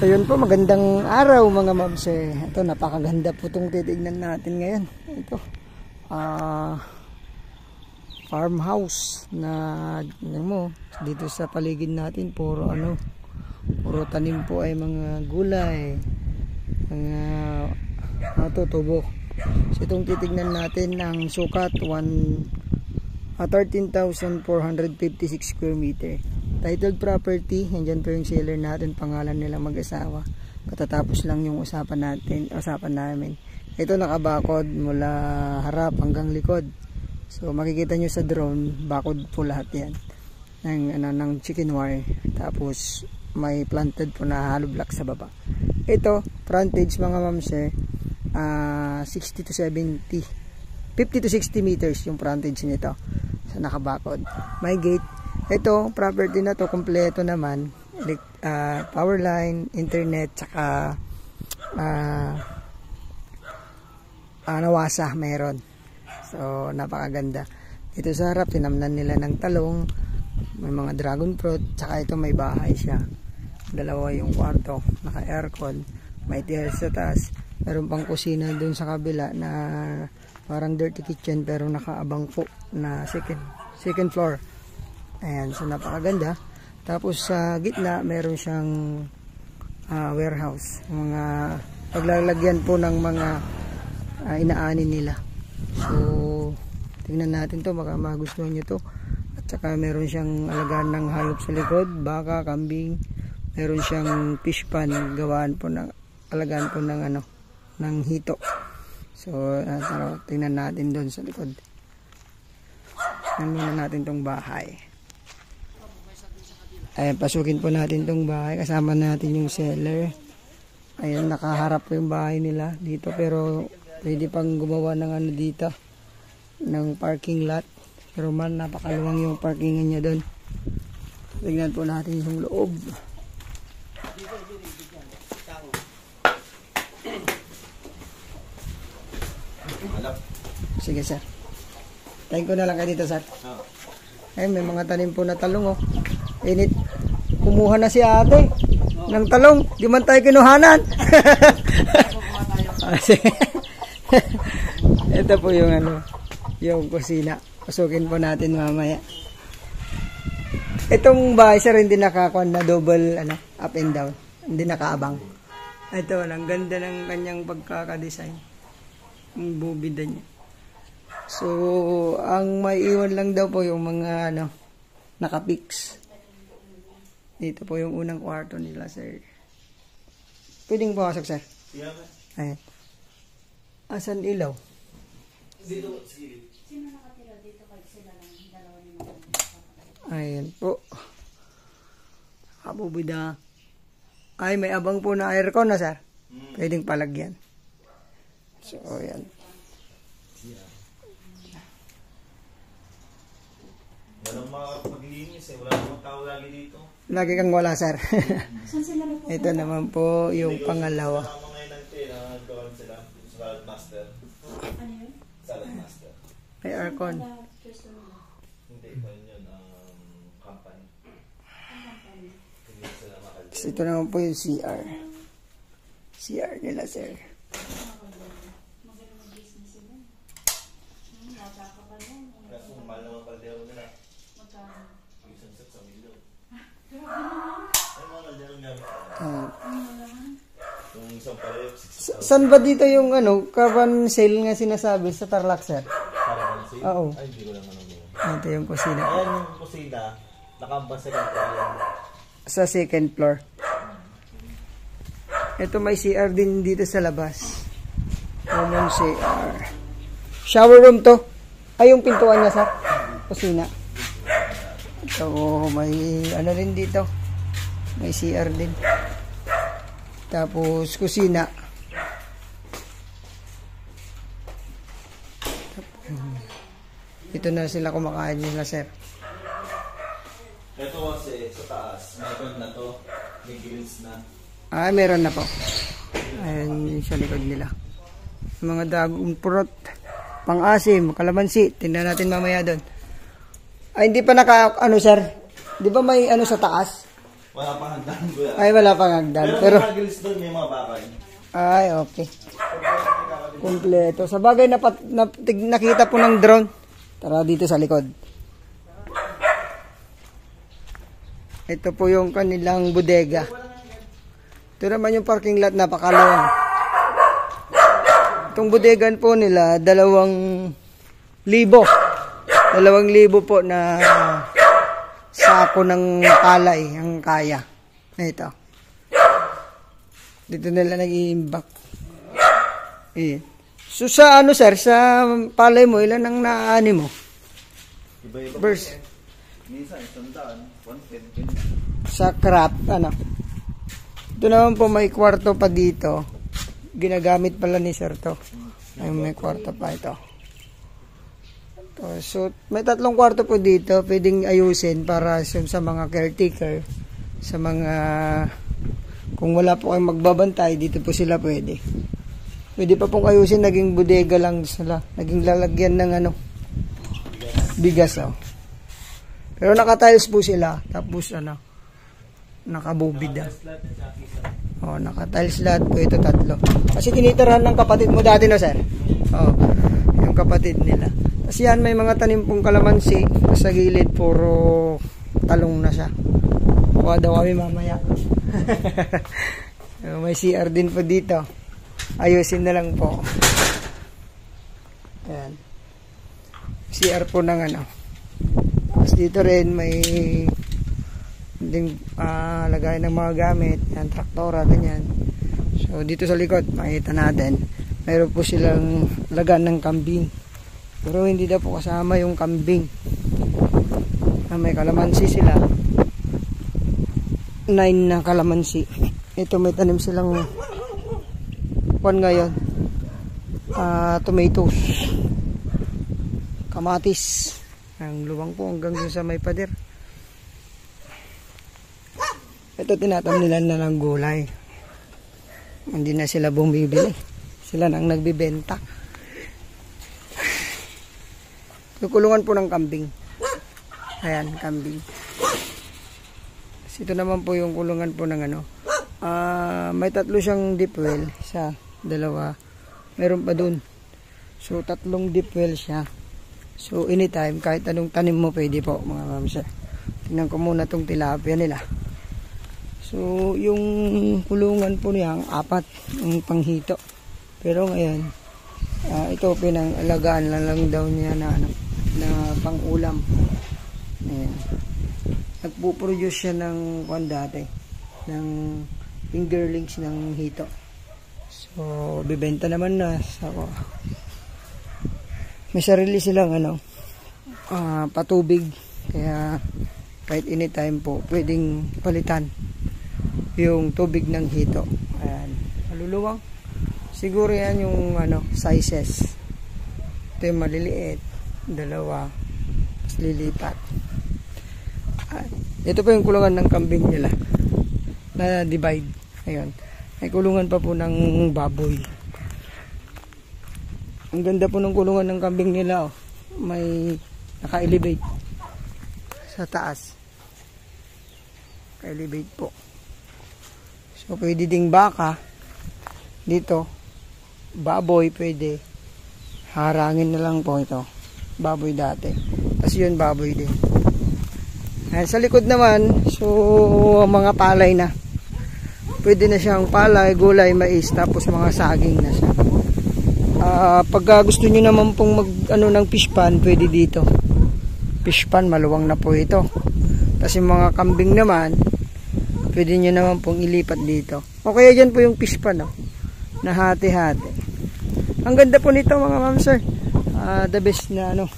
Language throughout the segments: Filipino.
Ayun po, magandang araw mga mabs. Ito, napakaganda po itong titignan natin ngayon. Ito, farmhouse na mo dito sa paligid natin. Puro tanim po ay mga gulay, mga tutubo. So itong titignan natin ang sukat 13,456 square meter. Titled property, nandyan po yung seller natin, pangalan nila mag-asawa. Katatapos lang yung usapan namin. Ito nakabakod mula harap hanggang likod. So makikita nyo sa drone, bakod po lahat yan ng chicken wire. Tapos may planted po na hollow block sa baba. Ito, frontage mga mamse, 60 to 70, 50 to 60 meters yung frontage nito. So nakabakod. May gate. Ito, property na to, kompleto naman. Power line, internet, saka nawasa meron. So, napakaganda. Dito sa harap, tinamnan nila ng talong. May mga dragon fruit, saka ito may bahay siya. Dalawa yung kwarto, naka-aircon. May tiles sa taas. Meron pang kusina dun sa kabila na parang dirty kitchen pero nakaabang po na second floor. Ayan, so napakaganda. Tapos sa gitna meron siyang warehouse, mga paglalagyan po ng mga inaani nila. So tingnan natin to, baka magustuhan nyo to. At saka meron siyang alagaan ng hayop sa likod, baka, kambing. Meron siyang fish pan, gawaan po ng alagaan po ng ng hito. So tingnan natin doon sa likod. Tingnan muna natin tong bahay. Ayan, pasukin po natin tong bahay. Kasama natin yung seller. Ayan, nakaharap po yung bahay nila dito. Pero pwede pang gumawa ng dito, ng parking lot. Pero man, napakaluwang yung parkingan niya doon. Tingnan po natin yung loob. Sige sir. Tayin ko na lang kayo dito sir. Ay, may mga tanim po na talong Init. Kumuha na si ate ng talong. Di man tayo kinuhanan. Ito po yung yung kusina. Pasukin po natin mamaya. Itong bahay sir, hindi nakakuan na double up and down. Hindi nakaabang. Ito, ang ganda ng kanyang pagkakadesign. Ang bubida niya. So, ang may iwan lang daw po yung mga nakapix. Dito po yung unang kwarto nila, sir. Pwedeng pumasok, sir? Yeah. Ayan. Asan ilaw? Dito, sige. Sino nakatira dito kahit sila lang? Dalawa ni mga. Ayan po. Kabubida. Ay, may abang po na aircon na, sir. Pwedeng palagyan. So, ayan. Walang makapaglinis wala namang tao lagi dito. Lagi kang wala, sir. Ito naman po yung pangalawa. Salad master. Ano yun? Salad master. May aircon. Hindi pa yun, company. Ito naman po yung CR. CR nila, sir. Saan ba dito yung caravan sale nga sinasabi sa Tarlac, sir? Caravan sale? Oo. Ay, hindi ko lang Ito yung kusina. Ayan yung kusina. Nakambang sa ganito. Sa second floor. Ito may CR din dito sa labas. Common CR. Shower room to. Ay, yung pintuan niya, sir. Kusina. Ito, may rin dito. May CR din. Tapos, kusina. Ito na sila kumakain nila, sir. Ito kasi sa taas. Meron na to. May grills na. Ah, meron na po. Ayan yung sa likod nila. Mga dagong purot. Pang-asim, kalamansi. Tingnan natin mamaya doon. Ay, hindi pa sir. Di ba may sa taas? Wala pang hagdan kuya. Ay, wala pang hagdan. Pero Pero, mga gills doon, may mga bakal. ay, okay. Kumpleto. Sa bagay, nakita po ng drone. Tara dito sa likod. Ito po yung kanilang bodega. Ito naman yung parking lot, napakalawang. Itong bodegan po nila, 2,000. 2,000 po na sako ng palay ang kaya. Ito. Dito nila nag-iimbak. Eh. So sa ano sir, sa palay mo, ilan ang naani mo? Iba-iba. Verse. Minsan, 100, 110. Sa crop, ano? Ito naman po may kwarto pa dito. Ginagamit pala ni sir to. Ay, may kwarto pa ito. So, may 3 kwarto po dito. Pwedeng ayusin para sa mga caretaker. Sa mga, kung wala po kayong magbabantay, dito po sila pwede. Pwede pa pong ayusin, naging bodega lang sila. Naging lalagyan ng ano, bigas, oh. Pero naka-tiles po sila. Tapos ano, nakabubida. Oh, naka-tiles lahat po ito 3. Kasi tinitirahan ng kapatid mo dati no, sir? Oh, yung kapatid nila. Kasi yan, may mga tanim pong kalamansi. Sa gilid, puro talong na siya. Kuha daw kami mamaya. May CR din po dito. Ayusin na lang po. Ayan. CR po ng ano. Tapos dito rin may ding lagay ng mga gamit, yan, traktora, ganyan. So dito sa likod makita natin mayroon po silang lagan ng kambing, pero hindi daw po kasama yung kambing. May kalamansi sila, 9 na kalamansi. Ito may tanim silang ngayon, tomatoes, kamatis, ang luwang po hanggang dun sa may pader. Ito tinatam nila na ng gulay. Hindi na sila bumibili. Sila nang nagbibenta. Yung kulungan po ng kambing. Ayan, kambing. Ito naman po yung kulungan po ng ano. May 3 siyang deep well. Isa, 2. Meron pa dun. So 3 deep well siya. So anytime, kahit anong tanim mo pwede po mga ma'am sir. Tingnan ko muna tong tilapia nila. So, yung kulungan po niya, 4 ang panghito. Pero ngayon, ito pinang-alagaan lang daw niya na, ano, na pang-ulam. Ayan. Nagpo-produce siya ng dati, ng fingerlings ng hito. So, bibenta naman na. So, may sarili silang ano, patubig. Kaya, kahit anytime po, pwedeng palitan yung tubig ng hito. Ayan, maluluwang. Siguro yan yung ano, sizes. Ito yung maliliit, 2, tapos lilipat. Ito po yung kulungan ng kambing nila na divide. Ayun, may kulungan pa po ng baboy. Ang ganda po ng kulungan ng kambing nila, oh. May naka-elevate sa taas. Naka-elevate po. So, pwede ding baka dito. Baboy, pwede. Harangin na lang po ito. Baboy dati. Tapos yun, baboy din. Ayan, sa likod naman, so, mga palay na. Pwede na siyang palay, gulay, mais, tapos mga saging na siya. Pagka gusto nyo naman pong mag, ng fish pan, pwede dito. Fish pan, maluwang na po ito. Tapos yung mga kambing naman, pwede nyo naman pong ilipat dito. O kaya dyan po yung fish pan, oh, na hati-hati. Ang ganda po nito mga ma'am sir. The best na ano.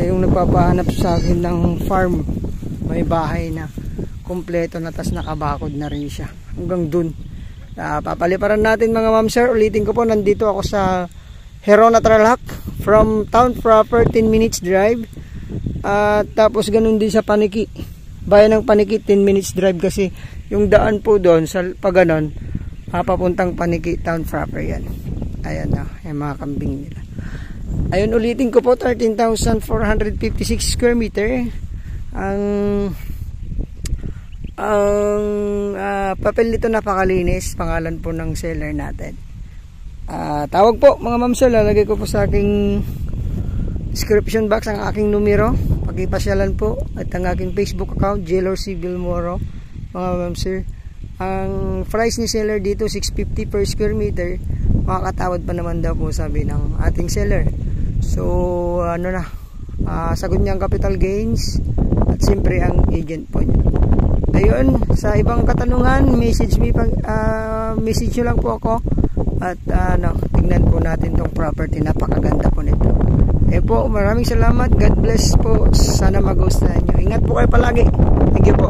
Yung nagpapahanap sa akin ng farm. May bahay na kompleto na, tas nakabakod na rin siya. Hanggang dun. Papaliparan natin mga ma'am sir. Ulitin ko po, nandito ako sa Herona Tarlac. From town proper 10 minutes drive. Tapos ganun din sa Paniki. Bayan ng Paniki, 10 minutes drive kasi yung daan po doon sa paganon, papuntang Paniki town proper yan. Ayan na, yung mga kambing nila. Ayun, ulitin ko po, 13,456 square meter ang Ang papel nito napakalinis, pangalan po ng seller natin. Tawag po mga ma'am sir, lalagay ko po sa aking description box ang aking numero. Pakipasyalan po at ang aking Facebook account, Jelor C. Vilmoro, mga ma'am sir. Ang price ni seller dito 650 per square meter. Makakatawad pa naman daw po sabi ng ating seller. So sagot niya ang capital gains at siyempre ang agent po niya. Ayun, sa ibang katanungan, message nyo lang po ako at tignan po natin tong property, napakaganda po nito. Po, maraming salamat, God bless po, sana mag-gustuhan nyo. Ingat po kayo palagi. Thank you po.